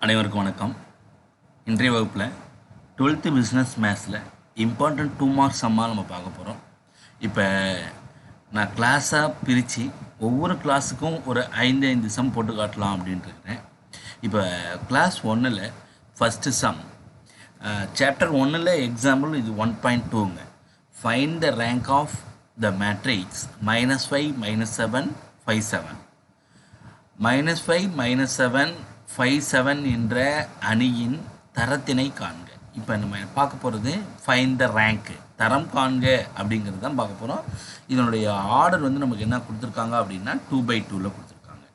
அனைவருக்கும் வணக்கம். இன்றைய வகுப்பில் 12th பிஸ்னஸ் மேத்ஸில் இம்பார்ட்டன்ட் 2 மார்க்ஸ் சம்மாக நம்ம பார்க்க போகிறோம். இப்போ நான் கிளாஸாக பிரித்து ஒவ்வொரு கிளாஸுக்கும் ஒரு 5 சம் போட்டு காட்டலாம் அப்படின்ட்டு இருக்கிறேன். இப்போ கிளாஸ் 1ல் ஃபஸ்ட்டு சம் சாப்டர் 1ல் எக்ஸாம்பிள் இது 1.2ங்க. Find the rank of the matrix -5 -7 5 7 -5 -7 5 7 என்ற அணியின் தரத்தினை காண்க. இப்போ நம்ம பார்க்க போகிறது ஃபைண்ட் த ரேங்க்கு, தரம் காண்க அப்படிங்கிறது தான் பார்க்க போகிறோம். இதனுடைய ஆர்டர் வந்து நமக்கு என்ன கொடுத்துருக்காங்க அப்படின்னா 2/2 கொடுத்துருக்காங்க.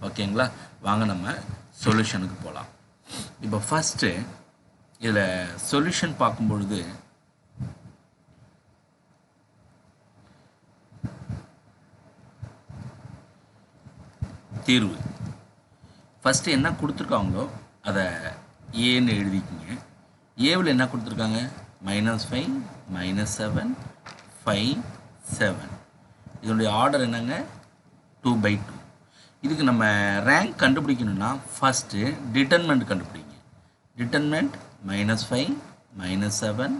ஓகேங்களா, வாங்க நம்ம சொல்யூஷனுக்கு போகலாம். இப்போ ஃபஸ்ட்டு இதில் சொல்யூஷன் பார்க்கும் பொழுது தீர்வு ஃபஸ்ட்டு என்ன கொடுத்துருக்காங்களோ அதை ஏன்னு எழுதிக்கிங்க. ஏவில் என்ன கொடுத்துருக்காங்க? -5 -7 5 7. இதனுடைய ஆர்டர் என்னங்க? 2/2. இதுக்கு நம்ம ரேங்க் கண்டுபிடிக்கணும்னா ஃபஸ்ட்டு டிட்டர்மெண்ட் கண்டுபிடிங்க. டிட்டர்மெண்ட் -5 -7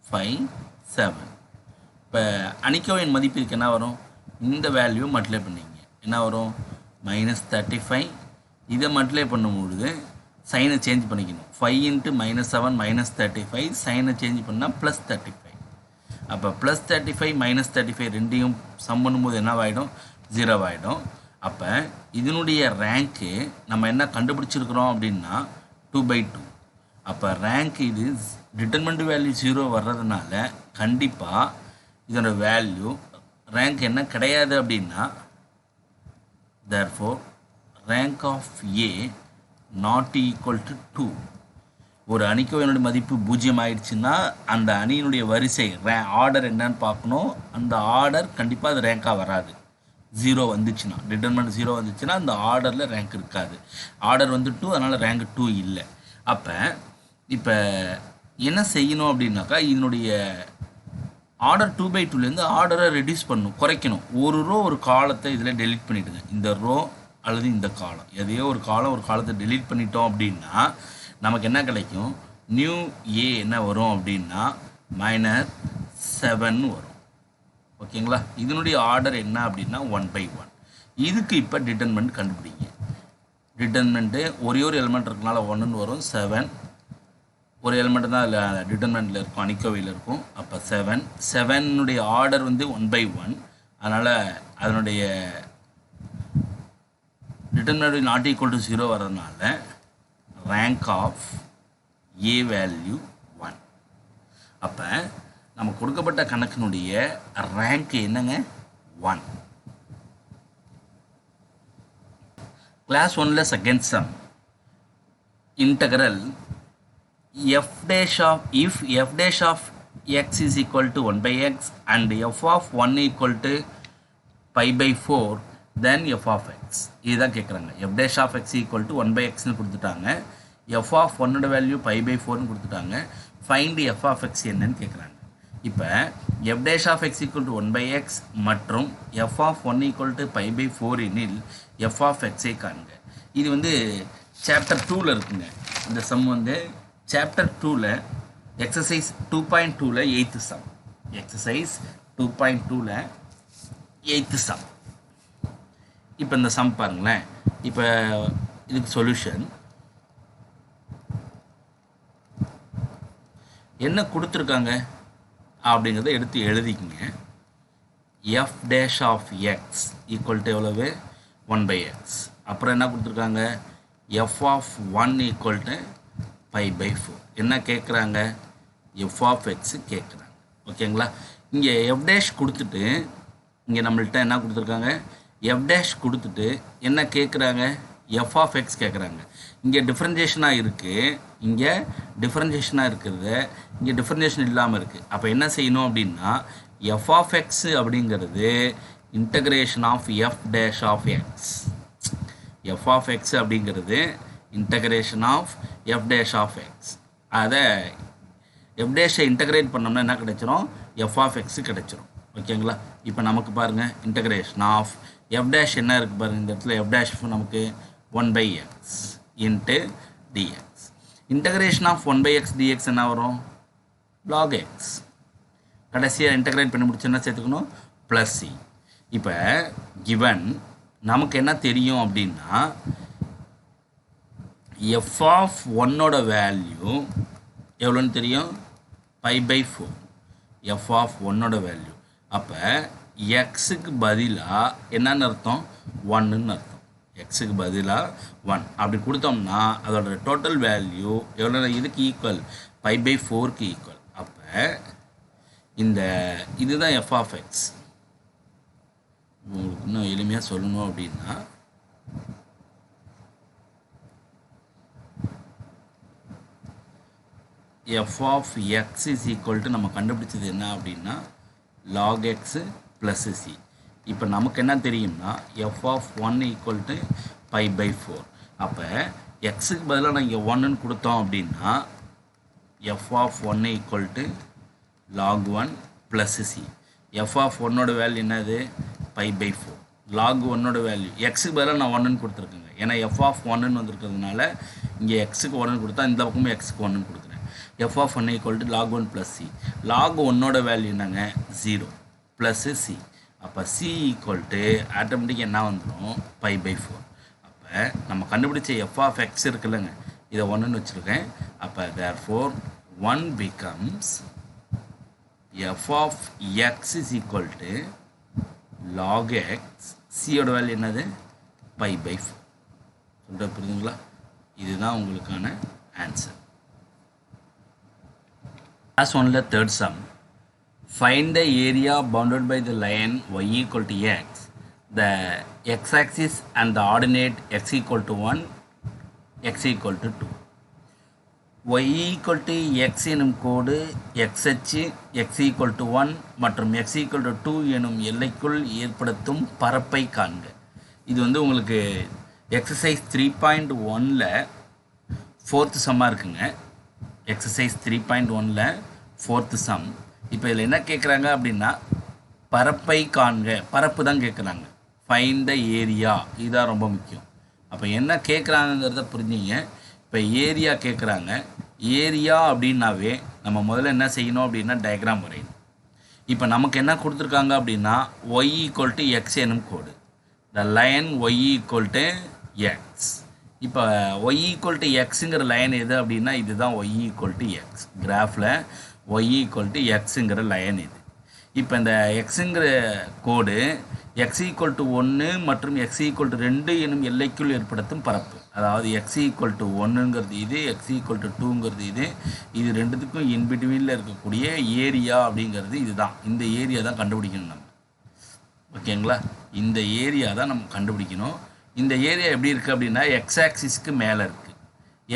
5 7. இப்போ அணிக்கோவின் மதிப்பு இதுக்கு என்ன வரும்? இந்த வேல்யூ மல்டிப்ளை பண்ணிங்க. என்ன வரும்? -35. இதை மல்டிப்ளை பண்ணும்பொழுது சைனை சேஞ்ச் பண்ணிக்கணும். 5 × -7 -35, சைனை சேஞ்ச் பண்ணால் +35. அப்போ +35 -35 ரெண்டையும் சம் பண்ணும்போது என்னவாயிடும்? 0 ஆகிடும். அப்போ இதனுடைய ரேங்க்கு நம்ம என்ன கண்டுபிடிச்சிருக்கிறோம் அப்படின்னா 2/2. அப்போ ரேங்க் இது டிட்டர்மெண்ட் வேல்யூ 0 வர்றதுனால கண்டிப்பாக இதோட வேல்யூ ரேங்க் என்ன கிடையாது அப்படின்னா therefore rank of A not equal to 2. ஒரு அணிக்கோவினுடைய மதிப்பு 0 ஆயிடுச்சுன்னா அந்த அணியினுடைய வரிசை ஆர்டர் என்னன்னு பார்க்கணும். அந்த ஆர்டர் கண்டிப்பாக அது ரேங்காக வராது. 0 வந்துச்சுன்னா, டிட்டர்மெண்ட் 0 வந்துச்சுன்னா அந்த ஆர்டரில் ரேங்க் இருக்காது. ஆர்டர் வந்து 2, அதனால் ரேங்க் 2 இல்லை. அப்போ இப்போ என்ன செய்யணும் அப்படின்னாக்கா இதனுடைய ஆர்டர் 2/2லேருந்து ஆர்டரை ரெடியூஸ் பண்ணணும், குறைக்கணும். ஒரு ரோ ஒரு காலத்தை இதில் டெலீட் பண்ணிவிடுங்க. இந்த ரோ அல்லது இந்த காலம், எதையோ ஒரு காலத்தை டெலீட் பண்ணிட்டோம் அப்படின்னா நமக்கு என்ன கிடைக்கும்? நியூ ஏ என்ன வரும் அப்படின்னா -7 வரும். ஓகேங்களா, இதனுடைய ஆர்டர் என்ன அப்படின்னா 1/1. இதுக்கு இப்போ டிட்டர்மெண்ட் கண்டுபிடிங்க. டிட்டர்மெண்ட்டு ஒரே ஒரு எலிமெண்ட் இருக்கனால 1ன்னு வரும். 7 ஒரு எலிமெண்ட் தான் அதில் டிட்டர்மெண்ட்டில் இருக்கும், அணிக்கோவையில் இருக்கும். அப்போ 7 ஆர்டர் வந்து 1/1. அதனால் அதனுடைய டிட்டர்மினன்ட் நாட் ஈக்குவல் டு 0 வர்றதுனால ரேங்க் ஆஃப் ஏ வேல்யூ 1. அப்போ நம்ம கொடுக்கப்பட்ட கணக்கினுடைய ரேங்க் என்னங்க? 1. கிளாஸ் 1ல் second sum integral f dash of if f dash of x is equal to 1/x and f of 1 equal to π/4 then f of x. இதுதான் கேட்குறாங்க. f dash of x equal to 1/xன்னு கொடுத்துட்டாங்க. f of 1 value π/4ன்னு கொடுத்துட்டாங்க. Find f of x என்னன்னு கேட்குறாங்க. இப்போ f dash of x equal to 1/x மற்றும் f of 1 equal to π/4 எனில் f of x ஐ காண்க. இது வந்து சாப்டர் 2ல் இருக்குங்க. இந்த சம் வந்து சாப்டர் 2ல் எக்ஸசைஸ் 2.2ல் 8th சம். எக்ஸசைஸ் 2.2ல் 8th சம். இப்போ இந்த சம் பாருங்களேன். இப்போ இதுக்கு சொல்யூஷன் என்ன கொடுத்துருக்காங்க அப்படிங்கிறத எடுத்து எழுதிக்கிங்க. f dash of x equal to எவ்வளவு? 1/x. அப்புறம் என்ன கொடுத்துருக்காங்க? f of 1 equal to π/4. என்ன கேட்குறாங்க? f of x கேட்குறாங்க. ஓகேங்களா, இங்கே f dash கொடுத்துட்டு இங்கே நம்மள்கிட்ட என்ன கொடுத்துருக்காங்க? f dash கொடுத்துட்டு என்ன கேட்குறாங்க? f of x கேட்குறாங்க. இங்கே டிஃப்ரென்ஷியேஷனாக இருக்குது, இங்கே டிஃப்ரென்ஷியேஷனாக இருக்கிறது, இங்கே டிஃப்ரென்ஷியேஷன் இல்லாமல் இருக்குது. அப்போ என்ன செய்யணும் அப்படின்னா f of x அப்படிங்கிறது integration of f dash of x. f of x அப்படிங்கிறது integration of f dash of x. அதை f dash இன்டகிரேட் பண்ணோம்னா என்ன கிடைச்சிரும்? f of x கிடைச்சிரும். ஓகேங்களா, இப்போ நமக்கு பாருங்கள் இன்டகிரேஷன் ஆஃப் f dash என்ன இருக்குது பாருங்கள். இந்த இடத்துல f dash நமக்கு 1/x into dx. Integration of 1 by x dx என்ன வரும்? log x. கடைசியாக இன்டகிரேட் பண்ணி முடிச்சோன்னா சேர்த்துக்கணும் ப்ளஸ் சி. இப்போ given நமக்கு என்ன தெரியும் அப்படின்னா எஃப் ஆஃப் ஒன்னோட வேல்யூ எவ்வளோன்னு தெரியும்? π/4. எஃப் ஆஃப் ஒன்னோட வேல்யூ. அப்போ எக்ஸுக்கு பதிலாக என்னன்னு அர்த்தம்? 1ன்னு அர்த்தம். எக்ஸுக்கு பதிலாக 1 அப்படி கொடுத்தோம்னா அதோட டோட்டல் வேல்யூ எவ்வளோ? இதுக்கு ஈக்குவல் π/4க்கு ஈக்குவல். அப்போ இந்த இதுதான் எஃப் ஆஃப் எக்ஸ். உங்களுக்கு இன்னும் எளிமையாக சொல்லணும் அப்படின்னா f of x is equal to நம்ம கண்டுபிடிச்சது என்ன அப்படின்னா log x ப்ளஸ் சி. இப்போ நமக்கு என்ன தெரியும்னா எஃப் ஆஃப் 1 ஈக்குவல் டு π/4. அப்போ எக்ஸுக்கு பதிலாக நான் இங்கே 1ன்னு கொடுத்தோம் அப்படின்னா f of 1 equal to log 1 plus C. F of ஒன்னோட வேல்யூ என்னது? π/4. log 1ஓட வேல்யூ எக்ஸுக்கு பதிலாக நான் 1ன்னு கொடுத்துருக்கேங்க. ஏன்னா எஃப் ஆஃப் 1ன்னு வந்திருக்கிறதுனால இங்கே எக்ஸுக்கு 1ன்னு கொடுத்தா இந்த பக்கமும் எக்ஸுக்கு 1ன்னு கொடுக்குறேன். F of 1 equal to log 1 plus c. log 1ஓட வேல்யூ என்னங்க? 0 ப்ளஸ் சி. அப்போ சி ஈக்குவல் டு ஆட்டோமேட்டிக் என்ன வந்துடும்? π/4. அப்போ நம்ம கண்டுபிடிச்ச எஃப் ஆஃப் எக்ஸ் இருக்குல்லங்க, இதை 1ன்னு வச்சுருக்கேன். அப்போ therefore 1 becomes f of x is equal to log x. சியோட வேல்யூ என்னது? π/4. சொல்கிற புரியுதுங்களா? இதுதான் உங்களுக்கான ஆன்சர். Class 1ல third sum. Find the area bounded by the line y equal to x. The x-axis and the ordinate x equal to 1, x equal to 2. y equal to x எனும் கோடு x அச்சு x equal to 1 மற்றும் x equal to 2 எனும் எல்லைக்குள் ஏற்படுத்தும் பரப்பை காண்க. இது வந்து உங்களுக்கு எக்ஸசைஸ் 3.1ல 4th சம்மாக இருக்குங்க. எக்ஸசைஸ் 3.1ல 4th சம். இப்போ இதில் என்ன கேட்குறாங்க அப்படின்னா பரப்பை காண்க. பரப்பு தான் கேட்குறாங்க. ஃபைண்ட் த ஏரியா, இதுதான் ரொம்ப முக்கியம். அப்போ என்ன கேட்குறாங்கிறத புரிஞ்சுங்க. இப்போ ஏரியா கேட்குறாங்க. ஏரியா அப்படின்னாவே நம்ம முதல்ல என்ன செய்யணும் அப்படின்னா டயக்ராம் வரையணும். இப்போ நமக்கு என்ன கொடுத்துருக்காங்க அப்படின்னா y ஈக்குவல் டு எக்ஸ் எனும் கோடு. The line y equal to x. இப்போ y ஈக்குவல் டு எக்ஸுங்கிற லைன் எது அப்படின்னா இதுதான் y ஈக்குவல் டு எக்ஸ். கிராஃபில் y ஈக்குவல் டு எக்ஸுங்கிற லைன் இது. இப்போ இந்த எக்ஸுங்கிற கோடு எக்ஸ் ஈக்குவல் டு 1 மற்றும் எக்ஸ் ஈக்குவல் டு 2 எனும் எல்லைக்குள் ஏற்படுத்தும் பரப்பு. அதாவது எக்ஸ் ஈக்குவல் டு 1ங்கிறது இது, எக்ஸ் ஈக்குவல் டு 2ங்கிறது இது. இது ரெண்டுத்துக்கும் இன்பிட்வீனில் இருக்கக்கூடிய ஏரியா அப்படிங்கிறது இதுதான். இந்த ஏரியா தான் கண்டுபிடிக்கணும் நம்ம. ஓகேங்களா? இந்த ஏரியா தான் நம்ம கண்டுபிடிக்கணும். இந்த ஏரியா எப்படி இருக்குது அப்படின்னா எக்ஸ் ஆக்சிஸ்க்கு மேலே இருக்குது.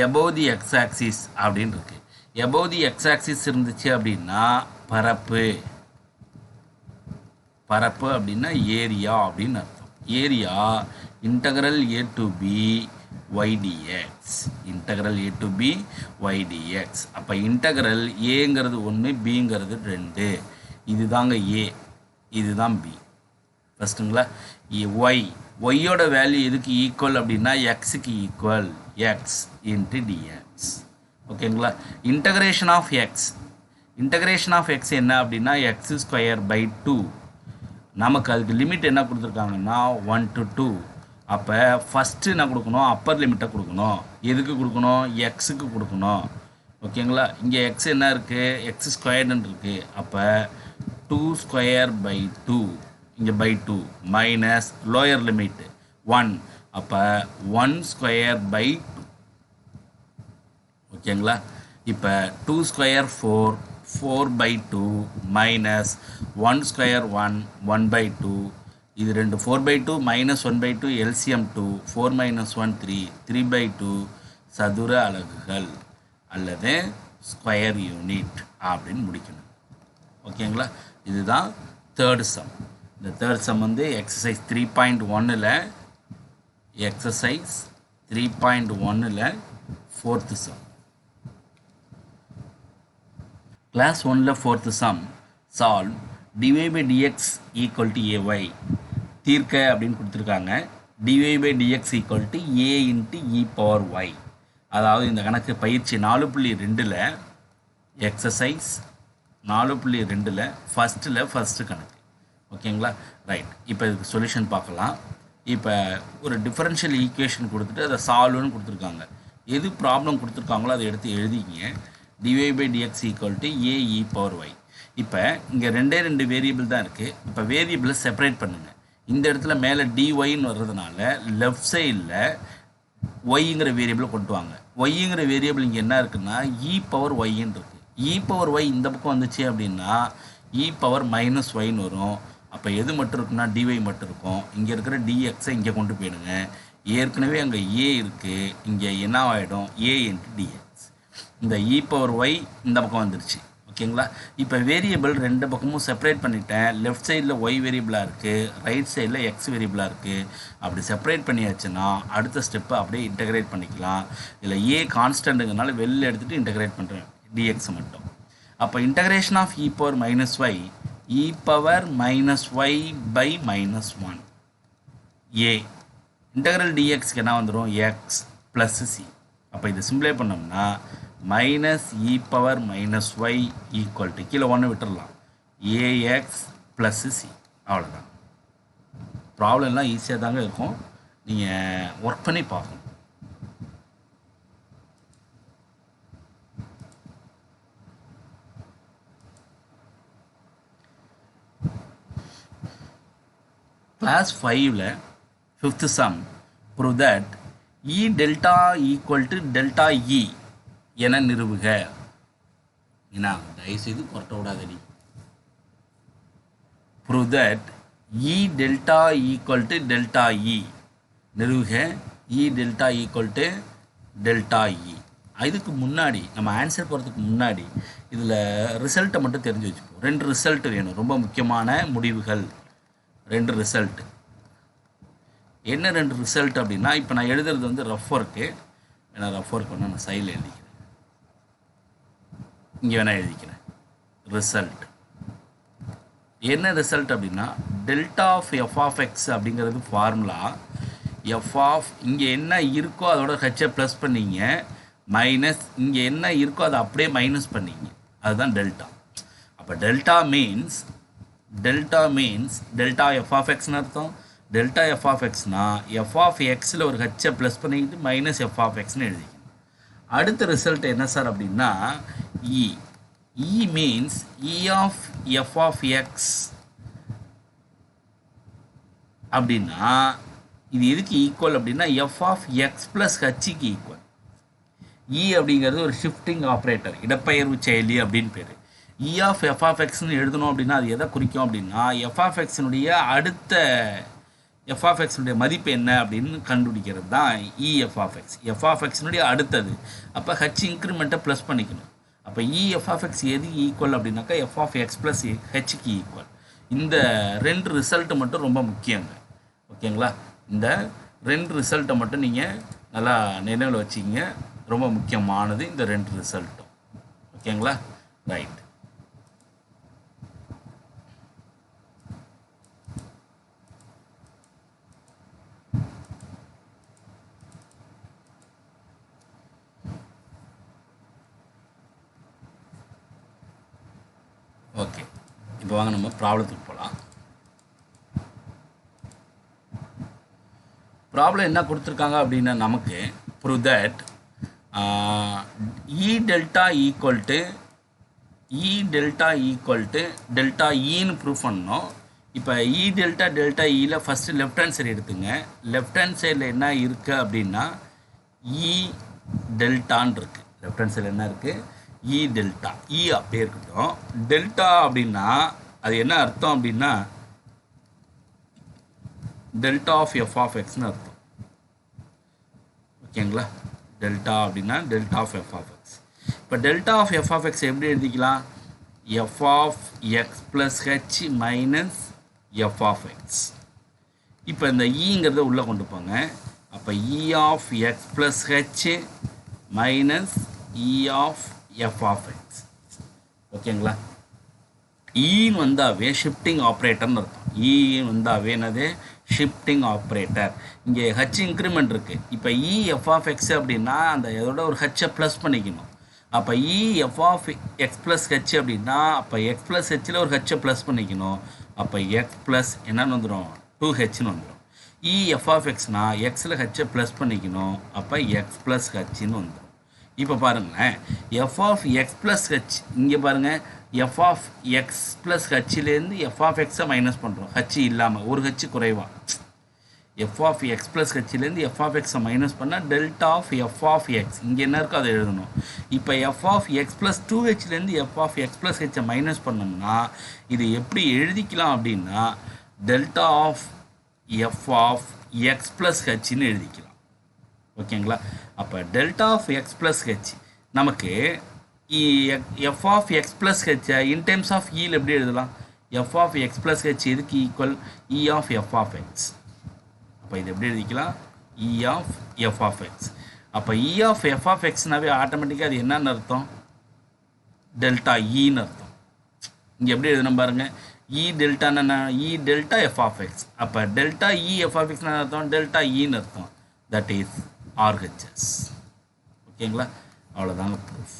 எபோவ் தி எக்ஸ் ஆக்சிஸ் அப்படின்னு இருக்குது. எபோவ் தி எக்ஸ் ஆக்சிஸ் இருந்துச்சு அப்படின்னா பரப்பு. பரப்பு அப்படின்னா ஏரியா அப்படின்னு அர்த்தம். Area integral a to b y dx. Integral a to b y dx. அப்போ இன்டகரல் ஏங்கிறது 1, பிங்கிறது 2. இதுதாங்க ஏ, இதுதான் பி. ஃபஸ்ட்டுங்களா? ஒய்யோட வேல்யூ எதுக்கு ஈக்குவல் அப்படின்னா எக்ஸுக்கு ஈக்குவல் எக்ஸ் இன்ட்டு டிஎக்ஸ். ஓகேங்களா? Integration of x. Integration of x என்ன அப்படின்னா எக்ஸ் ஸ்கொயர் பை 2. நமக்கு அதுக்கு லிமிட் என்ன கொடுத்துருக்காங்கன்னா 1 to 2. அப்போ ஃபஸ்ட்டு என்ன கொடுக்கணும்? அப்பர் லிமிட்டை கொடுக்கணும். எதுக்கு கொடுக்கணும்? எக்ஸுக்கு கொடுக்கணும். ஓகேங்களா? இங்கே எக்ஸ் என்ன இருக்குது? எக்ஸ் ஸ்கொயர்டுன்னு இருக்குது. அப்போ 2 ஸ்கொயர் பை 2, இங்கே பை 2 மைனஸ் லோயர் லிமிட் 1. அப்போ 1 ஸ்கொயர் பை 2. ஓகேங்களா? இப்போ 2 square 4, 4 by 2 minus 1 square 1 by 2. இது ரெண்டு 4 by 2 minus 1 by 2 LCM 2. 4 minus 1 3, 3 by 2 சதுர அலகுகள் அல்லது ஸ்கொயர் யூனிட் அப்படின்னு முடிக்கணும். ஓகேங்களா? இதுதான் தேர்ட் சம். இந்த தேர்ட் சம் வந்து எக்ஸசைஸ் 3.1ல் எக்ஸசைஸ் 3.1ல் 4th சம். கிளாஸ் 1ல் 4th sum. Solve dy by dx equal to ay. தீர்க்க அப்படின்னு கொடுத்துருக்காங்க. dy by dx equal to a into e power y. அதாவது இந்த கணக்கு பயிற்சி 4.2ல் எக்ஸசைஸ் 4.2ல் ஃபஸ்ட்டு கணக்கு. ஓகேங்களா? ரைட். இப்போ இதுக்கு சொல்யூஷன் பார்க்கலாம். இப்போ ஒரு டிஃபரன்ஷியல் ஈக்குவேஷன் கொடுத்துட்டு அதை சால்வ்னு கொடுத்துருக்காங்க. எது ப்ராப்ளம் கொடுத்துருக்காங்களோ அதை எடுத்து எழுதிங்க. dy/dx = ae/y. இப்போ இங்கே ரெண்டு வேரியபிள் தான் இருக்குது. இப்போ வேரியபிளை செப்பரேட் பண்ணுங்கள். இந்த இடத்துல மேலே dyன்னு வர்றதுனால லெஃப்ட் சைடில் ஒய்ங்கிற வேரியபிளை கொண்டு வாங்க. ஒய்ங்கிற வேரியபிள் இங்கே என்ன இருக்குன்னா e/yன்னு இருக்குது. e/y இந்த பக்கம் வந்துச்சு அப்படின்னா e⁻−yன்னு வரும். அப்போ எது மட்டும் இருக்குன்னா dy மட்டும் இருக்கும். இங்கே இருக்கிற dxஐ இங்கே கொண்டு போயிடுங்க. ஏற்கனவே அங்கே a இருக்குது, இங்கே என்ன ஆகிடும் a × dx. இந்த e⁻y இந்த பக்கம் வந்துருச்சு. ஓகேங்களா? இப்போ வேரியபிள் ரெண்டு பக்கமும் செப்பரேட் பண்ணிட்டேன். லெஃப்ட் சைடில் ஒய் வேரியபிளாக இருக்குது, ரைட் சைடில் எக்ஸ் வேரியபிளாக இருக்குது. அப்படி செப்பரேட் பண்ணியாச்சுன்னா அடுத்த ஸ்டெப்பை அப்படியே இன்டகிரேட் பண்ணிக்கலாம். இதில் ஏ கான்ஸ்டன்ட்டுங்கிறனால வெளில எடுத்துகிட்டு இன்டகிரேட் பண்ணுறேன் டிஎக்ஸ் மட்டும். அப்போ integration of e⁻−y e⁻−y/−1 a integral டிஎக்ஸ்க்கு என்ன வந்துடும் எக்ஸ் ப்ளஸ் சி. அப்போ இதை சிம்பிளை பண்ணோம்னா -e⁻−y = கீழே 1 விட்டுடலாம் ax + c. அவ்வளோதான். ப்ராப்ளம்லாம் ஈஸியாக தாங்க இருக்கும், நீங்கள் ஒர்க் பண்ணி பார்க்கணும். Class 5ல் 5th sum prove that E delta = delta E என நிறுவுக. ஏன்னா தயவுசெய்து கொரட்ட விடாதடி. prove that E delta = delta E நிறுவுக. E delta = delta E. இதுக்கு முன்னாடி நம்ம ஆன்சர் போகிறதுக்கு முன்னாடி இதில் ரிசல்ட்டை மட்டும் தெரிஞ்சு வச்சுப்போம். 2 ரிசல்ட் வேணும், ரொம்ப முக்கியமான முடிவுகள். 2 ரிசல்ட். என்ன 2 ரிசல்ட் அப்படின்னா, இப்போ நான் எழுதுறது வந்து ரஃப் ஒர்க்கு. ஏன்னா ரஃப் ஒர்க் வேணால் நான் சைடில் எழுதிக்கிறேன், இங்கே வேணால் எழுதிக்கிறேன். ரிசல்ட் என்ன ரிசல்ட் அப்படின்னா, டெல்டா ஆஃப் f(x) அப்படிங்கிறது ஃபார்முலா. இங்கே என்ன இருக்கோ அதோட ஹெச்சை ப்ளஸ் பண்ணிங்க, மைனஸ் இங்கே என்ன இருக்கோ அதை அப்படியே மைனஸ் பண்ணிங்க, அதுதான் டெல்டா. அப்போ டெல்டா மீன்ஸ் டெல்டா f(x)ன்னு அர்த்தம். டெல்டா f(x)னா f(x)ல் ஒரு ஹெச்சை ப்ளஸ் பண்ணிக்கிட்டு மைனஸ் f(x)ன்னு எழுதிக்கணும். அடுத்த ரிசல்ட் என்ன சார் அப்படின்னா E means E of f(x) அப்படின்னா இது எதுக்கு ஈக்குவல் அப்படின்னா f(x) + hக்கு ஈக்குவல். E அப்படிங்கிறது ஒரு ஷிஃப்டிங் ஆப்ரேட்டர், இடப்பெயர்வு செயலி அப்படின்னு பேர். E ஆஃப் f(x)ன்னு எழுதணும் அப்படின்னா அது எதை குறிக்கும் அப்படின்னா f(x)னுடைய அடுத்த f(x)னுடைய மதிப்பு என்ன அப்படின்னு கண்டுபிடிக்கிறது தான் E f(x)னுடைய அடுத்தது. அப்போ ஹச் இன்க்ரிமெண்ட்டை ப்ளஸ் பண்ணிக்கணும். அப்போ E f(x) எது ஈக்குவல் அப்படின்னாக்கா f(x) + hக்கு ஈக்குவல். இந்த 2 ரிசல்ட்டு மட்டும் ரொம்ப முக்கியங்க. ஓகேங்களா? இந்த 2 ரிசல்ட்டை மட்டும் நீங்கள் நல்லா நினைவில் வச்சுக்கிங்க, ரொம்ப முக்கியமானது இந்த 2 ரிசல்ட்டும். ஓகேங்களா? ரைட். ஓகே, இப்போ வாங்க நம்ம ப்ராப்ளத்துக்கு போகலாம். ப்ராப்ளம் என்ன கொடுத்துருக்காங்க அப்படின்னா நமக்கு prove that E delta = delta Eன்னு ப்ரூவ் பண்ணோம். இப்போ E delta Eயில் ஃபஸ்ட்டு லெஃப்ட் ஹேண்ட் சைடு எடுத்துங்க. லெஃப்ட் ஹேண்ட் சைடில் என்ன இருக்குது அப்படின்னா E டெல்டான்னு இருக்குது. லெஃப்ட் ஹேண்ட் சைடில் என்ன இருக்குது? E delta. E அப்படியே இருக்கட்டும். டெல்டா அப்படின்னா அது என்ன அர்த்தம் அப்படின்னா டெல்டா ஆஃப் f(x)ன்னு அர்த்தம். ஓகேங்களா? டெல்டா அப்படின்னா டெல்டா ஆஃப் f(x). இப்போ டெல்டா ஆஃப் f(x) எப்படி எழுதிக்கலாம்? f(x + h - f(x). இப்போ இந்த ஈங்கிறத உள்ளே கொண்டு போங்க. அப்போ E of x + h - E of f(x). ஓகேங்களா? ஈன்னு வந்தாவே ஷிஃப்டிங் ஆப்ரேட்டர்னு அர்த்தம். ஈன்னு வந்தாவே என்னது? Shifting operator. இங்கே ஹச் இன்க்ரிமெண்ட் இருக்குது. இப்போ இ எஃப் ஆஃப் எக்ஸ் அப்படின்னா அந்த இதோட ஒரு ஹச்சை ப்ளஸ் பண்ணிக்கணும். அப்போ E f of x plus h அப்படின்னா அப்போ எக்ஸ் ப்ளஸ் ஹெச்சில் ஒரு ஹச்சை ப்ளஸ் பண்ணிக்கணும். அப்போ எக்ஸ் ப்ளஸ் என்னன்னு வந்துடும், 2ஹெச்னு வந்துடும். இ எஃப் ஆஃப் எக்ஸ்னா எக்ஸில் ஹச்சை ப்ளஸ் பண்ணிக்கணும். அப்போ எக்ஸ் ப்ளஸ் ஹச்சின்னு வந்துடும். இப்போ பாருங்களேன், f of x plus h, இங்கே பாருங்கள், எஃப் ஆஃப் எக்ஸ் ப்ளஸ் ஹச்சிலேருந்து எஃப் ஆஃப் எக்ஸை மைனஸ் பண்ணுறோம். ஹச் இல்லாமல் ஒரு ஹச்சு குறைவா. எஃப் ஆஃப் எக்ஸ் ப்ளஸ் ஹச்சிலேருந்து எஃப் ஆஃப் எக்ஸை மைனஸ் பண்ணால் delta of f of x இங்கே என்ன இருக்கோ அதை எழுதணும். இப்போ எஃப் ஆஃப் எக்ஸ் ப்ளஸ் 2ஹெச்லேருந்து எஃப் ஆஃப் எக்ஸ் ப்ளஸ் ஹெச்சை மைனஸ் பண்ணோம்னா இது எப்படி எழுதிக்கலாம் அப்படின்னா delta of f of x plus ஹெச்னு எழுதிக்கலாம். ஓகேங்களா? அப்போ delta of x plus h நமக்கு எஃப் ஆஃப் எக்ஸ் ப்ளஸ் ஹெச்சை இன் டேர்ம்ஸ் ஆஃப் ஈல் எப்படி எழுதலாம்? F of x plus h இதுக்கு equal E of f of x. அப்போ இது எப்படி எழுதிக்கலாம்? E of f of x. அப்போ இ ஆஃப் எஃப் ஆஃப் எக்ஸ்னாவே ஆட்டோமேட்டிக்காக அது என்னன்னு அர்த்தம்? டெல்டா ஈன்னு அர்த்தம். இங்கே எப்படி எழுதணும் பாருங்கள், இ டெல்டான்னு இ டெல்டா எஃப் ஆஃப் எக்ஸ். அப்போ டெல்டா இ எஃப் ஆஃப் எக்ஸ்னு அர்த்தம், டெல்டா ஈன்னு அர்த்தம். That is RHS. ஓகேங்களா? அவ்வளோதாங்க ப்ரூஃப்.